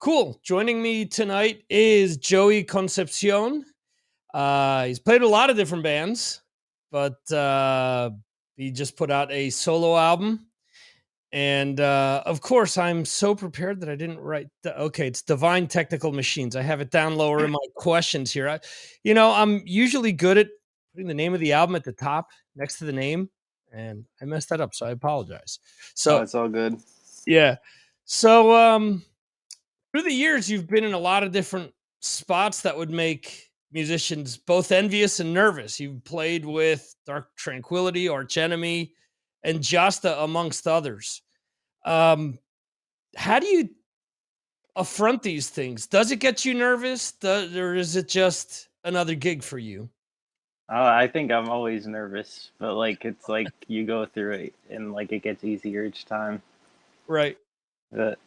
Cool. Joining me tonight is Joey Concepcion. He's played a lot of different bands, but he just put out a solo album. And of course, I'm so prepared that I didn't write. Okay, it's Divine Technical Machines. I have it down lower in my questions here. I'm usually good at putting the name of the album at the top next to the name, and I messed that up, so I apologize. Oh, So it's all good. yeah, so through the years, you've been in a lot of different spots that would make musicians both envious and nervous. You've played with Dark Tranquility, Arch Enemy, and Jasta, amongst others. Um, how do you affront these things? Does it get you nervous, or is it just another gig for you? I think I'm always nervous, but it's like you go through it and it gets easier each time. Right, But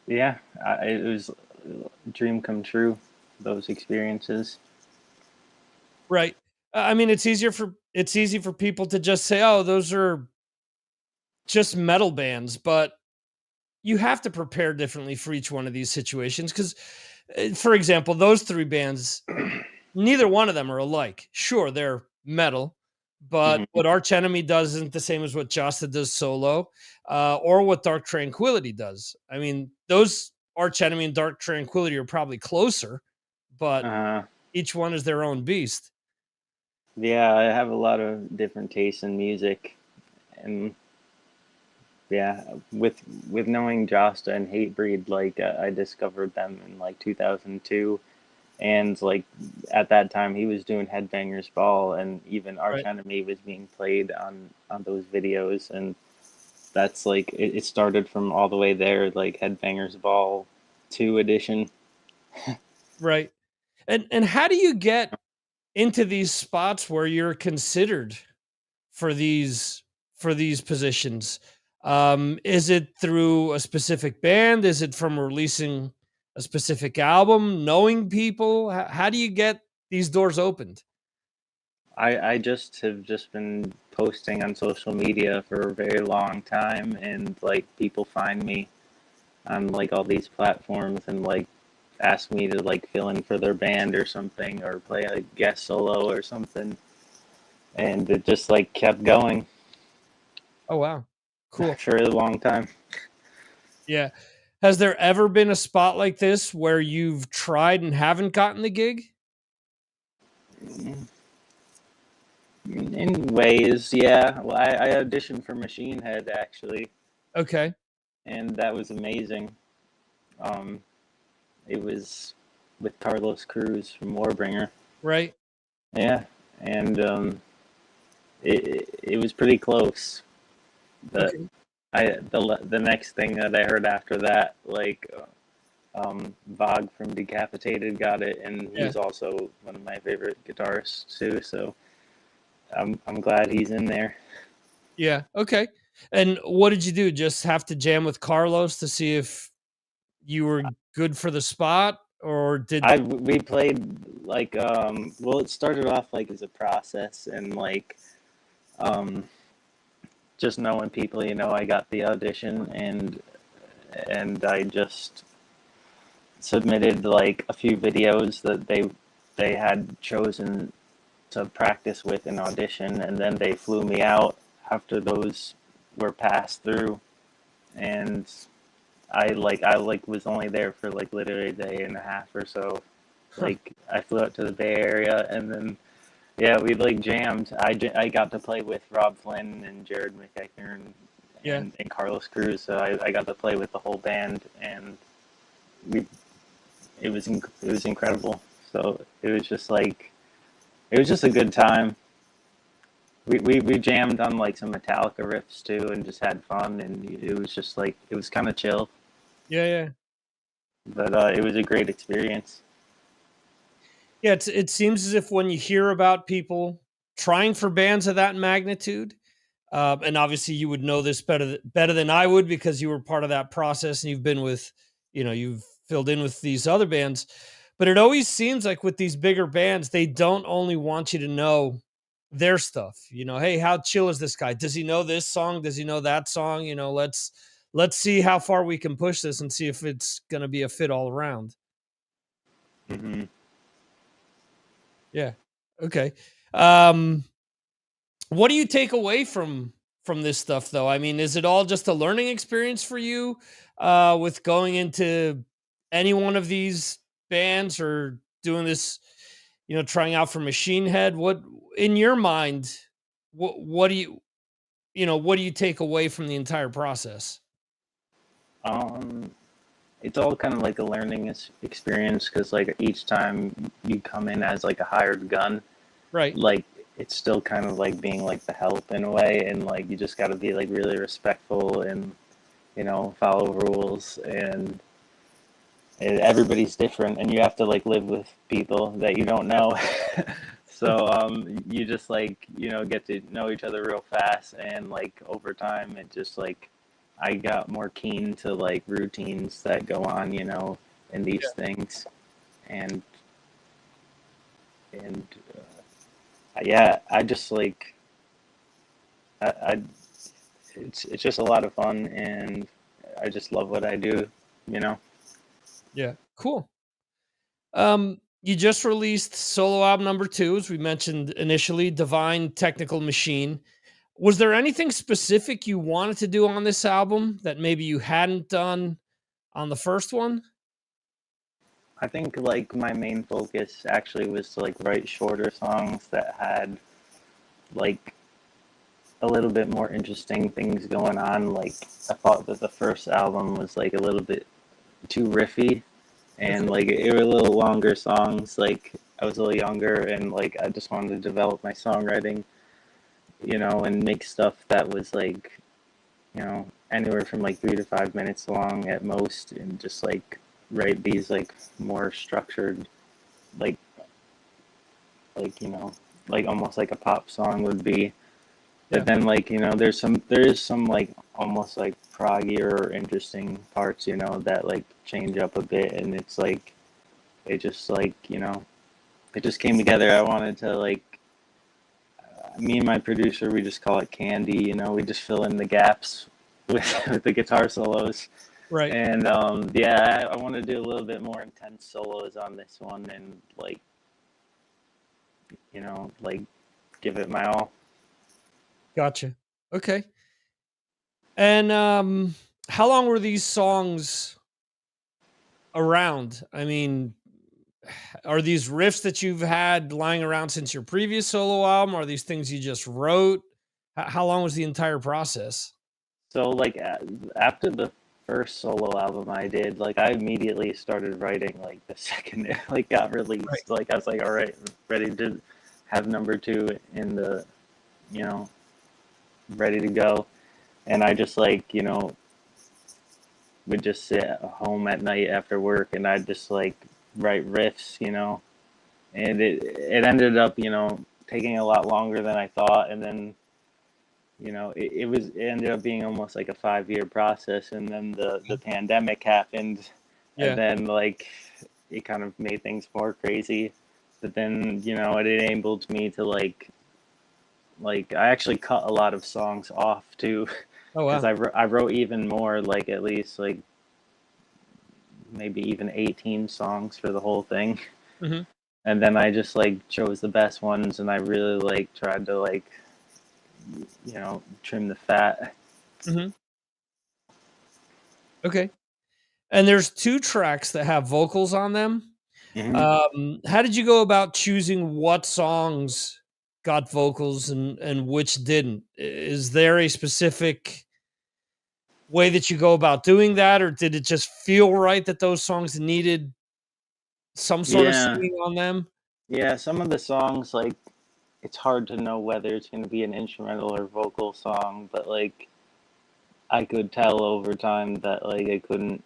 yeah, it was a dream come true. Those experiences. right. I mean, it's easy for people to just say, "Oh, those are just metal bands," but you have to prepare differently for each one of these situations because, for example, those three bands, neither one of them are alike. Sure, they're metal, but Mhm. what Arch Enemy does isn't the same as what Jasta does solo, or what Dark Tranquility does. I mean, those Arch Enemy and Dark Tranquility are probably closer, but Uh, each one is their own beast. yeah, I have a lot of different tastes in music, and yeah, with knowing Jasta and Hatebreed, I discovered them in 2002. And at that time he was doing Headbangers Ball, and even Arch Right. Enemy was being played on those videos, and that's it started from all the way there, Headbangers Ball 2 edition. Right. And how do you get into these spots where you're considered for these positions? Is it through a specific band? Is it from releasing a specific album? Knowing people? How do you get these doors opened? I just have just been posting on social media for a very long time, and people find me on all these platforms, and ask me to fill in for their band or something, or play a guest solo or something, and it just kept going Oh wow, cool. for a long time. Yeah. Has there ever been a spot like this where you've tried and haven't gotten the gig? In ways, yeah. Well, I auditioned for Machine Head actually, Okay. and that was amazing. Um, it was with Carlos Cruz from Warbringer. Right. Yeah, and it was pretty close. But Okay. the next thing that I heard after that, Vog from Decapitated got it, and Yeah. he's also one of my favorite guitarists too. So I'm glad he's in there. Yeah. Okay. And what did you do? Just have to jam with Carlos to see if you were good for the spot, or did We played well, it started off as a process, and um just knowing people, I got the audition, and I just submitted a few videos that they had chosen to practice with an audition, and then they flew me out after those were passed through, and I was only there for literally a day and a half or so. huh, I flew out to the Bay Area, and then yeah, we jammed. I got to play with Rob Flynn and Jared McEachern, yeah. and Carlos Cruz, so I got to play with the whole band, and we it was incredible. So it was just a good time. We jammed on some Metallica riffs too, and just had fun, and it was just it was kind of chill, Yeah, yeah. but it was a great experience. Yeah, it seems as if when you hear about people trying for bands of that magnitude, and obviously you would know this better than I would because you were part of that process and you've been with, you've filled in with these other bands. But it always seems like with these bigger bands, they don't only want you to know their stuff. Hey, how chill is this guy? Does he know this song? Does he know that song? let's see how far we can push this and see if it's going to be a fit all around. Mm-hmm. Yeah. Okay. What do you take away from this stuff though? I mean, is it all just a learning experience for you with going into any one of these bands or doing this, trying out for Machine Head? What in your mind, what do what do you take away from the entire process? Um, it's all kind of like a learning experience because like each time you come in as like a hired gun, Right. like it's still kind of like being like the help in a way, and like you just got to be like really respectful and follow rules, and everybody's different, and you have to like live with people that you don't know. So you just like get to know each other real fast, and like over time it just like I got more keen to like routines that go on in these things, and and yeah, I just like I it's just a lot of fun, and I just love what I do, you know. Yeah. Cool. You just released solo album number 2, as we mentioned initially, Divine Technical Machine. Was there anything specific you wanted to do on this album that maybe you hadn't done on the first one? I think like my main focus actually was to like write shorter songs that had like a little bit more interesting things going on. Like I thought that the first album was like a little bit too riffy, and like it were a little longer songs. Like I was a little younger, and like I just wanted to develop my songwriting, and make stuff that was like, anywhere from like 3 to 5 minutes long at most, and just like write these like more structured, like like like almost like a pop song would be. Yeah. But then like there is some like almost like proggier or interesting parts, that like change up a bit, and it's like it just like it just came together. I wanted to like me and my producer, we just call it candy, we just fill in the gaps with the guitar solos. Right. And yeah, I want to do a little bit more intense solos on this one, and like like give it my all. Gotcha. Okay. And how long were these songs around? I mean, are these riffs that you've had lying around since your previous solo album? Are these things you just wrote? How long was the entire process? So like after the first solo album I did, like I immediately started writing like the second it like got Right. released. Like I was like, all right, ready to have number two in the, you know, ready to go. And I just like, would just sit at home at night after work, and I'd just like write riffs, and it ended up, taking a lot longer than I thought, and then it ended up being almost like a 5 year process, and then the pandemic happened, and Yeah. then like it kind of made things more crazy, but then it enabled me to like I actually cut a lot of songs off too, Oh because wow. I wrote even more, like at least like maybe even 18 songs for the whole thing, Hmm. and then I just like chose the best ones, and I really like tried to like trim the fat. Hmm. Okay. And there's 2 tracks that have vocals on them. Hmm. How did you go about choosing what songs got vocals and which didn't? Is there a specific way that you go about doing that, or did it just feel right that those songs needed some sort of Yeah, singing on them? yeah. Some of the songs, like, it's hard to know whether it's going to be an instrumental or vocal song, but like I could tell over time that like I couldn't.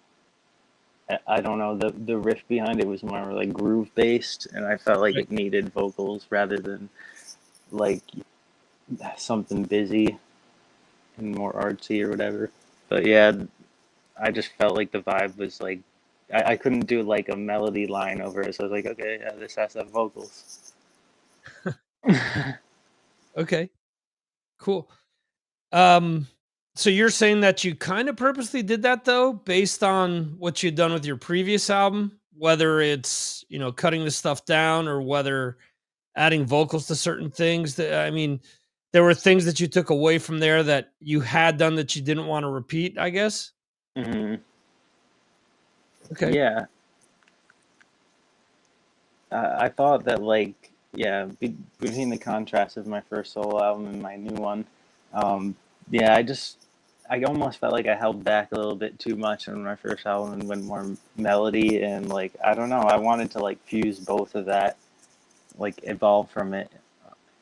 I don't know, the riff behind it was more like groove based, and I felt like Right. it needed vocals rather than like something busy and more artsy or whatever. But yeah, I just felt like the vibe was like I couldn't do like a melody line over it, so I was like, okay, yeah, this has to have vocals. Okay, cool. Um, So you're saying that you kind of purposely did that though, based on what you'd done with your previous album, whether it's, cutting the stuff down or whether adding vocals to certain things that I mean, there were things that you took away from there that you had done that you didn't want to repeat, I guess. Hmm. Okay. Yeah, I thought that like yeah, between the contrast of my first solo album and my new one, um, yeah, I almost felt like I held back a little bit too much on my first album and went more melody and like I don't know, I wanted to like fuse both of that, like evolve from it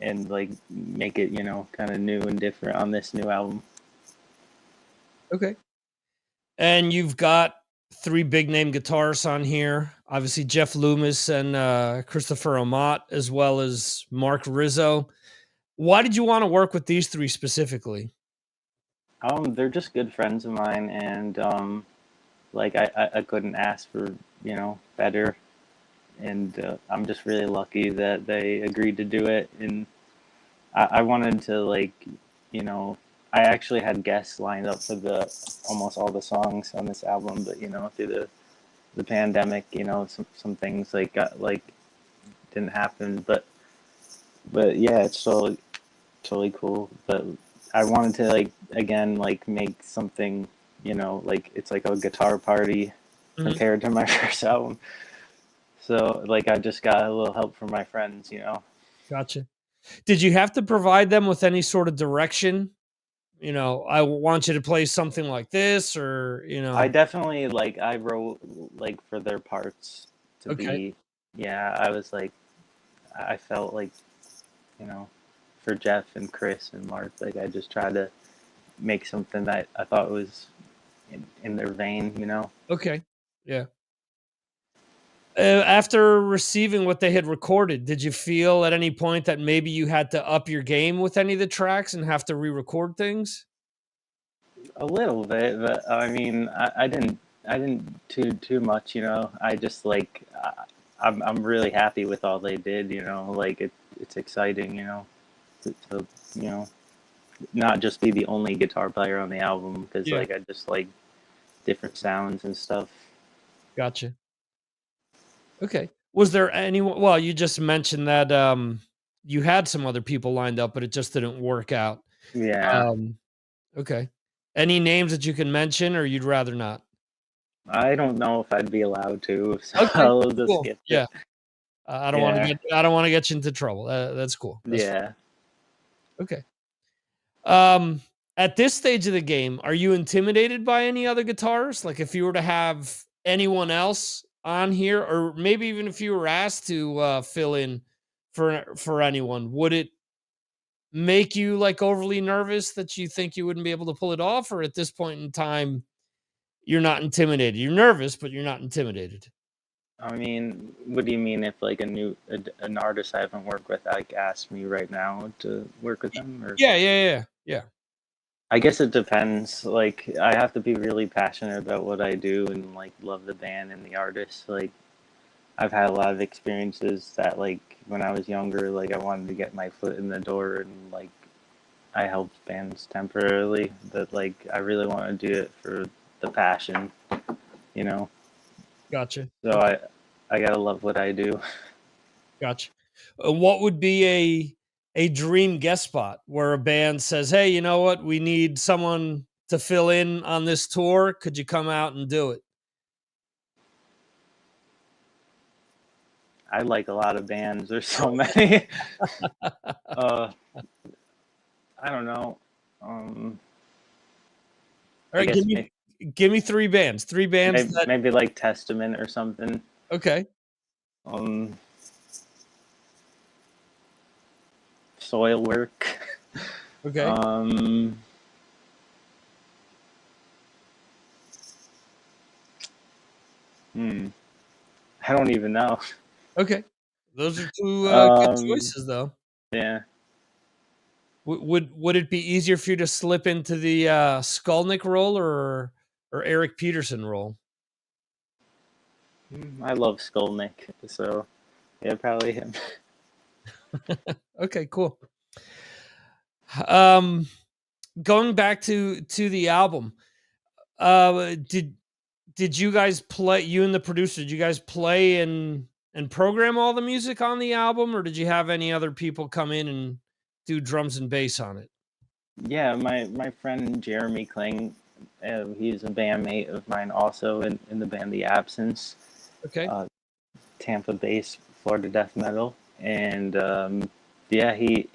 and like make it kind of new and different on this new album. Okay. And you've got three big name guitarists on here. Obviously, Jeff Loomis and Christopher Amott, as well as Marc Rizo. Why did you want to work with these three specifically? They're just good friends of mine, and like I couldn't ask for better, and I'm just really lucky that they agreed to do it. And I wanted to like, you know, I actually had guests lined up for the almost all the songs on this album, but through the pandemic, some things like got like didn't happen. But yeah, it's totally cool. But I wanted to like again like make something, like it's like a guitar party Mhm. compared to my first album. So like I just got a little help from my friends. Gotcha. Did you have to provide them with any sort of direction? I want you to play something like this, or I definitely like I wrote like for their parts to okay, be, yeah, I was like I felt like, you know, for Jeff and Chris and Mark, like I just tried to make something that I thought was in their vein. okay, yeah. After receiving what they had recorded, did you feel at any point that maybe you had to up your game with any of the tracks and have to re-record things? A little bit, but I mean, I didn't too much. I just like I'm really happy with all they did. Like it's exciting. To you know not just be the only guitar player on the album because Yeah, like I just like different sounds and stuff. gotcha. Okay. Was there anyone? Well, you just mentioned that you had some other people lined up, but it just didn't work out. Yeah, Um, okay. Any names that you can mention, or you'd rather not? I don't know if I'd be allowed to, so Okay, I'll just cool. skip Yeah, it. Yeah, I don't want to get you into trouble. That's cool. That's yeah. okay. Um, at this stage of the game, are you intimidated by any other guitarists? Like if you were to have anyone else on here, or maybe even if you were asked to fill in for anyone, would it make you like overly nervous that you think you wouldn't be able to pull it off? Or at this point in time, you're not intimidated. You're nervous, but you're not intimidated. I mean, what do you mean if like an artist I haven't worked with like asked me right now to work with them or? Yeah. I guess it depends. Like, I have to be really passionate about what I do and like love the band and the artist. Like, I've had a lot of experiences that like when I was younger, like I wanted to get my foot in the door and like I helped bands temporarily, but like I really want to do it for the passion, you know. Gotcha. So Okay, I gotta love what I do. gotcha. What would be a dream guest spot where a band says, "Hey, you know what? We need someone to fill in on this tour. Could you come out and do it?" I like a lot of bands. There's so many. uh, I don't know. Um, All I right, guess give me 3 bands. 3 bands that maybe like Testament or something. okay, Um, Soil work. okay, Um, hmm, I don't even know. okay. Those are 2, good Um, choices, though. yeah, Would it be easier for you to slip into the, Skolnick role or Eric Peterson role? I love Skolnick, so yeah, probably him. Okay, cool. Um, going back to the album, uh, did did you guys play, you and the producer, did you guys play and program all the music on the album, or did you have any other people come in and do drums and bass on it? Yeah, my friend Jeremy Kling, he's a bandmate of mine also in the band The Absence, Okay. uh, Tampa based Florida death metal, and yeah, he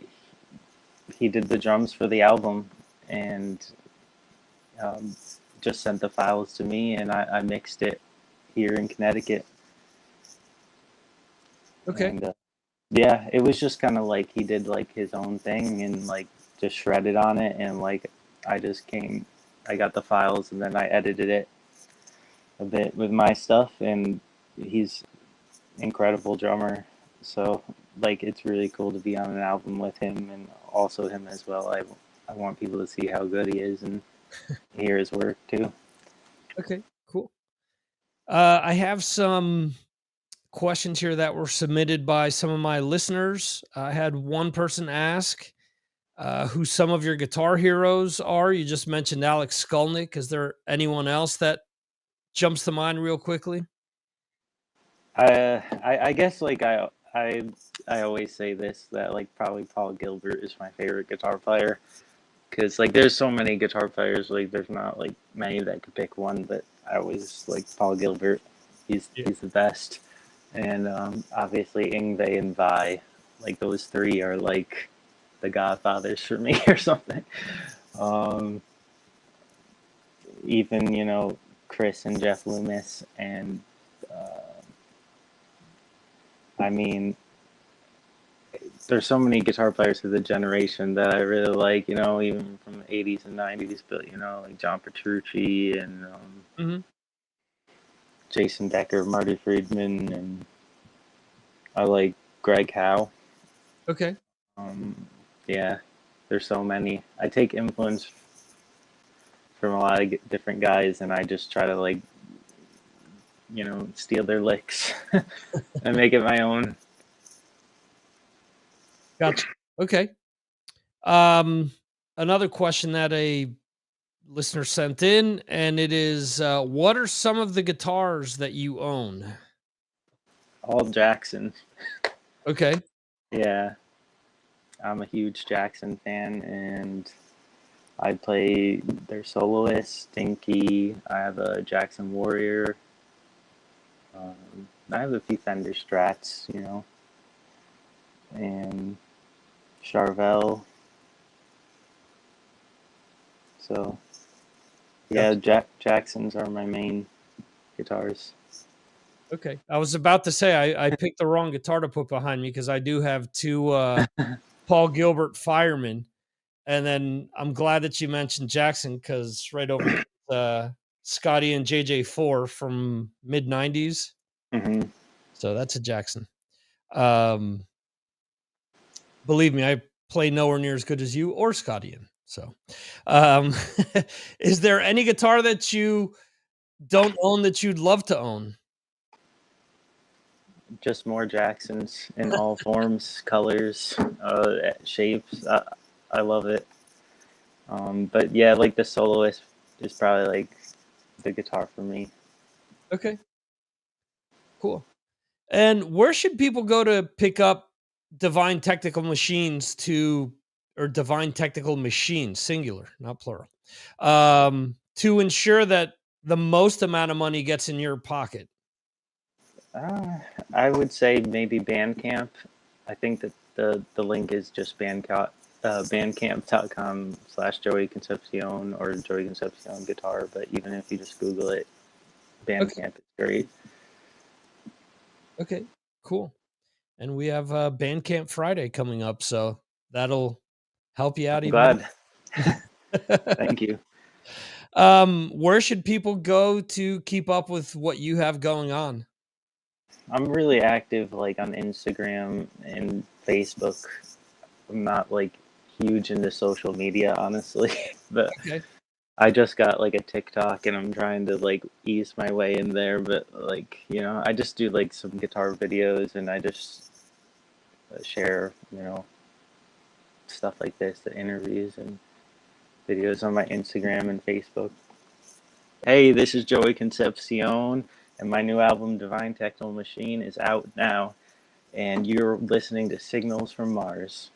did the drums for the album, and um, just sent the files to me, and I mixed it here in Connecticut, Okay. and yeah, it was just kind of like he did like his own thing and like just shredded on it, and like I just came, I got the files, and then I edited it a bit with my stuff, and he's incredible drummer. So like it's really cool to be on an album with him and also him as well. I want people to see how good he is and hear his work too. Okay. Cool. I have some questions here that were submitted by some of my listeners. I had one person ask who some of your guitar heroes are. You just mentioned Alex Skolnick. Is there anyone else that jumps to mind real quickly? I guess like I always say this, that like probably Paul Gilbert is my favorite guitar player, because like there's so many guitar players, like there's not like many that could pick one, but I always like Paul Gilbert. Yeah. He's the best, and obviously Ingve and Vi, like those three are like the godfathers for me or something. Um, Even Chris and Jeff Loomis, and uh, I mean there's so many guitar players of the generation that I really like, even from the 80s and 90s, but, like John Petrucci and Hmm. Jason Decker, Marty Friedman, and I like Greg Howe. Okay. Um, yeah, there's so many. I take influence from a lot of different guys, and I just try to, like, steal their licks and make it my own. Gotcha. Okay. Um, Another question that a listener sent in, and it is, what are some of the guitars that you own? All Jackson. Okay. Yeah, I'm a huge Jackson fan, and I play their soloist, Stinky. I have a Jackson Warrior. I have a few Fender Strats, and Charvel. So, yeah, Gotcha. Jacksons are my main guitars. Okay. I was about to say I picked the wrong guitar to put behind me because I do have two Paul Gilbert Firemen. And then I'm glad that you mentioned Jackson because right over here, Scotty and JJ4 from mid 90s. Hmm. So that's a Jackson. Um, Believe me, I play nowhere near as good as you or Scotty. So, um, is there any guitar that you don't own that you'd love to own? Just more Jacksons in all forms, colors, shapes. I love it. But yeah, like the soloist is probably like the guitar for me. Okay, cool. And where should people go to pick up Divine Technical Machines or Divine Technical Machines, singular, not plural, to ensure that the most amount of money gets in your pocket? Uh, I would say maybe Bandcamp. I think that the link is just bandcamp.com/Joey Concepcion or Joey Concepcion guitar. But even if you just Google it, Okay, Bandcamp is great. okay, cool. And we have Bandcamp Friday coming up, so that'll help you out I'm even glad. more. Thank you. Where should people go to keep up with what you have going on? I'm really active like on Instagram and Facebook. I'm not like huge into social media, honestly, but Okay. I just got like a TikTok and I'm trying to like ease my way in there, but like, I just do like some guitar videos and I just share, stuff like this, the interviews, and videos on my Instagram and Facebook. Hey, this is Joey Concepcion, and my new album, Divine Techno Machine, is out now, and you're listening to Signals from Mars.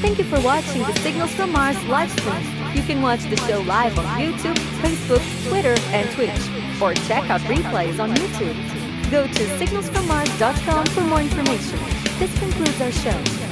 Thank you for watching the Signals from Mars live stream. You can watch the show live on YouTube, Facebook, Twitter, and Twitch, or check out replays on YouTube. Go to signalsfrommars.com for more information. This concludes our show.